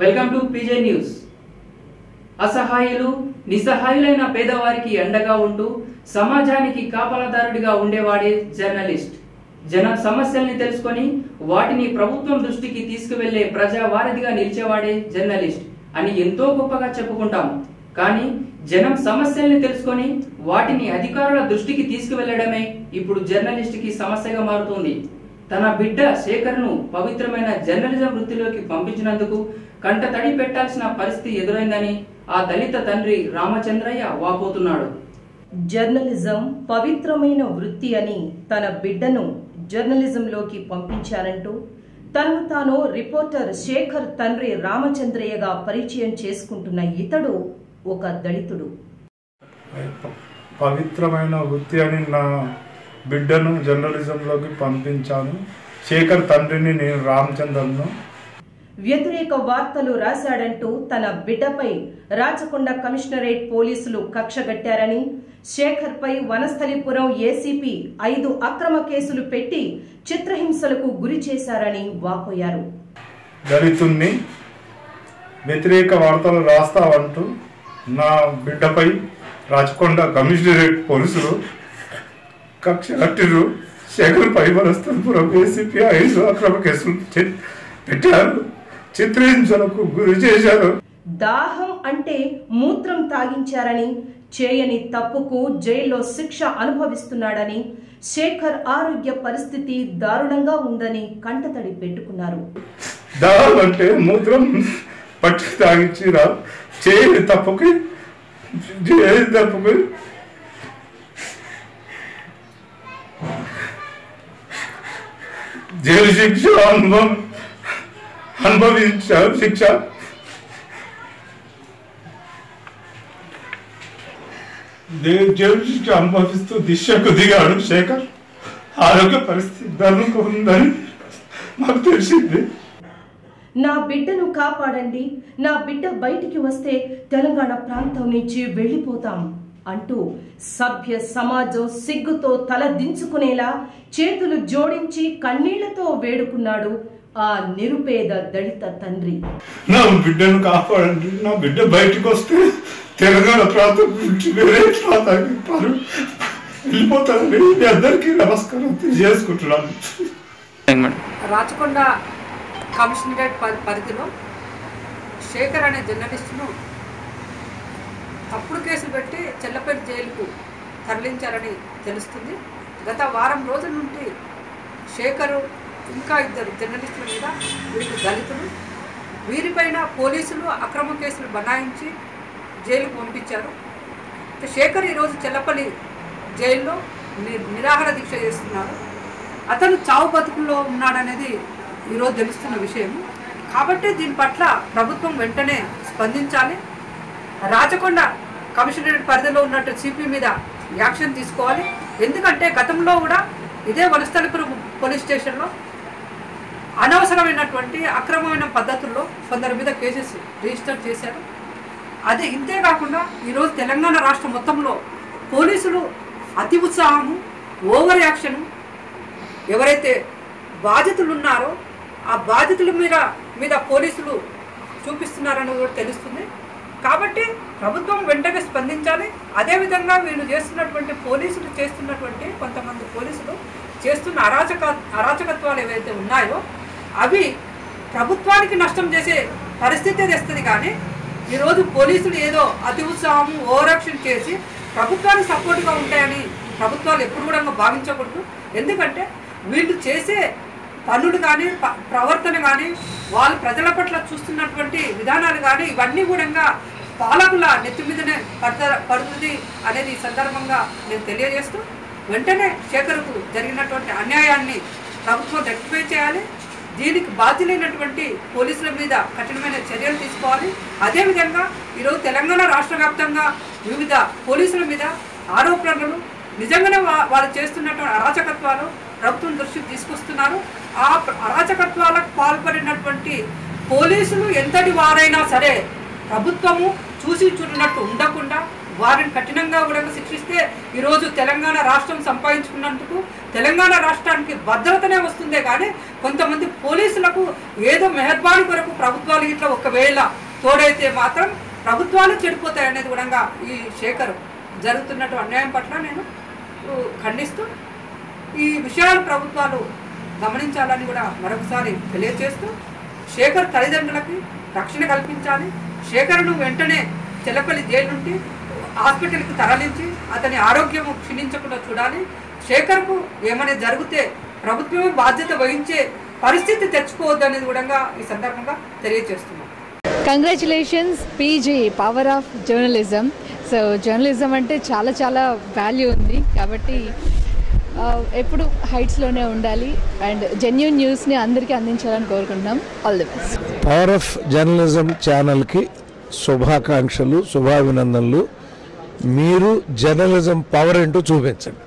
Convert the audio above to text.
Welcome to PJ news. అసహాయులు నిస్సహాయులైన పేదవారికి అండగా ఉంటూ సమాజానికి కాపలాదారుడిగా ఉండేవాడే జర్నలిస్ట్. జన సమస్యల్ని తెలుసుకొని వాటిని ప్రభుత్వం దృష్టికి తీసుకువెళ్లే ప్రజావారధిగా నిలిచేవాడే జర్నలిస్ట్ అని ఎంతో గొప్పగా చెప్పుకుంటాం. కానీ జనం సమస్యల్ని తెలుసుకొని వాటిని అధికారుల దృష్టికి తీసుకువెళ్లడమే ఇప్పుడు జర్నలిస్ట్ కి సమస్యగా మారుతుంది. తన బిడ్డ శేఖర్ను పవిత్రమైన జర్నలిజం వృత్తిలోకి పంపించినందుకు కంట తడి పెట్టాల్సిన పరిస్థితి ఎదురైందని ఆ దళిత తండ్రి రామచంద్రయ్య వాపోతున్నాడు. జర్నలిజం పవిత్రమైన వృత్తి అని తన బిడ్డను జర్నలిజంలోకి పంపించారంటూ తను తాను రిపోర్టర్ శేఖర్ తండ్రి రామచంద్రయ్యగా పరిచయం చేసుకుంటున్న ఇతడు ఒక దళితుడు. పవిత్రమైన వృత్తి అని నా బిడ్డను జర్నలిజంలోకి పంపించాను. శేఖర్ తండ్రిని నేను రామచంద్రను. వ్యతిరేక వార్తలు రాశాడంటూ తన బిడ్డపై రాచకొండ కమిషనరేట్ పోలీసులు కక్షగట్టారని, శేఖర్ పై వనస్థలిపురం ఏసీపీ 5 అక్రమ కేసులు పెట్టి చిత్రహింసలకు గురి చేశారని వాపోయారు. దళితుణ్ణి వ్యతిరేక వార్తలు రాస్తావంటూ నా బిడ్డపై రాచకొండ కమిషనరేట్ పోలీసులు కక్ష కట్టిరు. శేఖర్ పై వనస్థలిపురం ఏసీపీ 5 అక్రమ కేసులు పెట్టారు, చిత్రహింసలకు గురి చేశారు. దాహం అంటే మూత్రం తాగించారని, చేయని తప్పుకు జైల్లో శిక్ష అనుభవిస్తున్నాడని, శేఖర్ ఆరోగ్య పరిస్థితి దారుణంగా ఉందని కంటతడి పెట్టుకున్నారు. దాహం అంటే మూత్రం పట్టి తాగించిరా, చేయని తప్పుకి జైలు శిక్ష అనుభవించారు. శిక్ష జైలు శిక్ష అనుభవిస్తూ దిశకు దిగాడు శేఖర్. ఆరోగ్య పరిస్థితి దారుణంగా ఉందని మాకు తెలిసింది. నా బిడ్డను కాపాడండి, నా బిడ్డ బయటికి వస్తే తెలంగాణ ప్రాంతం నుంచి వెళ్లిపోతాం అంటూ సభ్య సమాజం సిగ్గుతో తల దించుకునేలా చేతులు జోడించి కన్నీళ్లతో వేడుకున్నాడు ఆ నిరుపేద దళిత తండ్రి. నా బిడ్డను కాపాడండి, నా బిడ్డ బయటికి వస్తే తెలంగాణ ప్రాంతం నుంచి వేరే ప్రాంతానికి వెళ్ళిపోతానని మీ అందరికీ నమస్కారం తెలియజేసుకుంటున్నాను. రాచకొండ కమిషనరేట్ పరిధిలో శేఖర్ అనే జర్నలిస్టును తప్పుడు కేసులు పెట్టి చెల్లపల్లి జైలుకు తరలించారని తెలుస్తుంది. గత వారం రోజుల నుండి శేఖరు ఇంకా 2 జర్నలిస్టుల మీద, వీరికి దళితులు, వీరిపైన పోలీసులు అక్రమ కేసులు బనాయించి జైలుకు పంపించారు. శేఖర్ ఈరోజు చెల్లపల్లి జైల్లో నిరాహార దీక్ష చేస్తున్నారు. అతను చావు బతుకుల్లో ఉన్నాడనేది ఈరోజు తెలుస్తున్న విషయం. కాబట్టి దీని పట్ల ప్రభుత్వం వెంటనే స్పందించాలి. రాచకొండ కమిషనరేట్ పరిధిలో ఉన్నట్టు సిపి మీద యాక్షన్ తీసుకోవాలి. ఎందుకంటే గతంలో కూడా ఇదే వనస్థలిపురం పోలీస్ స్టేషన్లో అనవసరమైనటువంటి అక్రమమైన పద్ధతుల్లో కొందరి మీద కేసెస్ రిజిస్టర్ చేశారు. అదే ఇంతే కాకుండా ఈరోజు తెలంగాణ రాష్ట్రం మొత్తంలో పోలీసులు అతి ఉత్సాహము, ఓవర్ యాక్షను, ఎవరైతే బాధితులు ఉన్నారో ఆ బాధితుల మీద పోలీసులు చూపిస్తున్నారని కూడా తెలుస్తుంది. కాబట్టి ప్రభుత్వం వెంటనే స్పందించాలి. అదేవిధంగా వీళ్ళు చేస్తున్నటువంటి పోలీసులు చేస్తున్నటువంటి కొంతమంది పోలీసులు చేస్తున్న అరాచకత్వాలు ఏవైతే ఉన్నాయో అవి ప్రభుత్వానికి నష్టం చేసే పరిస్థితి తెస్తుంది. కానీ ఈరోజు పోలీసులు ఏదో అతి ఉత్సాహం, ఓవర్ యాక్షన్ చేసి ప్రభుత్వానికి సపోర్ట్గా ఉంటాయని ప్రభుత్వాలు ఎప్పుడు కూడా భావించకూడదు. ఎందుకంటే వీళ్ళు చేసే పనులు కానీ, ప్రవర్తన కానీ, వాళ్ళు ప్రజల పట్ల చూస్తున్నటువంటి విధానాలు కానీ ఇవన్నీ కూడా పాలకుల నెత్తి మీదనే పడుతుంది అనేది ఈ సందర్భంగా నేను తెలియజేస్తూ, వెంటనే శేఖర్కు జరిగినటువంటి అన్యాయాన్ని ప్రభుత్వం రెక్టిఫై చేయాలి. దీనికి బాధ్యులైనటువంటి పోలీసుల మీద కఠినమైన చర్యలు తీసుకోవాలి. అదేవిధంగా ఈరోజు తెలంగాణ రాష్ట్ర వ్యాప్తంగా వివిధ పోలీసుల మీద ఆరోపణలు, నిజంగానే వాళ్ళు చేస్తున్నటువంటి అరాచకత్వాలు ప్రభుత్వం దృష్టికి తీసుకొస్తున్నారు. ఆ అరాచకత్వాలకు పాల్పడినటువంటి పోలీసులు ఎంతటి వారైనా సరే ప్రభుత్వము చూసి చూడనట్టు ఉండకుండా వారిని కఠినంగా కూడా శిక్షిస్తే ఈరోజు తెలంగాణ రాష్ట్రం సంపాదించుకున్నందుకు తెలంగాణ రాష్ట్రానికి భద్రతనే వస్తుందే కానీ కొంతమంది పోలీసులకు ఏదో మెహర్బానీ కొరకు ప్రభుత్వాలు ఇట్లా ఒకవేళ తోడైతే మాత్రం ప్రభుత్వాలు చెడిపోతాయి అనేది కూడా ఈ శేఖర్ జరుగుతున్నట్టు అన్యాయం పట్ల నేను ఖండిస్తూ ఈ విషయాలు ప్రభుత్వాలు గమనించాలని కూడా మరొకసారి తెలియజేస్తూ శేఖర్ తల్లిదండ్రులకి రక్షణ కల్పించాలి. శేఖర్ను వెంటనే చెల్లపల్లి జైలు నుండి హాస్పిటల్కి తరలించి అతని ఆరోగ్యం క్షీణించకుండా చూడాలి. శేఖర్కు ఏమైనా జరిగితే ప్రభుత్వమే బాధ్యత వహించే పరిస్థితి తెచ్చుకోవద్దనేది కూడా ఈ సందర్భంగా తెలియజేస్తున్నాం. Congratulations PG power of journalism. So journalism అంటే చాలా చాలా వాల్యూ ఉంది కాబట్టి ఎప్పుడు హైట్స్లోనే ఉండాలి అండ్ జెన్యూన్ న్యూస్ని అందరికీ అందించాలని కోరుకుంటున్నాం. All the best. Power of journalism ఛానల్కి శుభాకాంక్షలు, శుభాభినందనలు. మీరు జర్నలిజం పవర్ ఏంటో చూపించండి.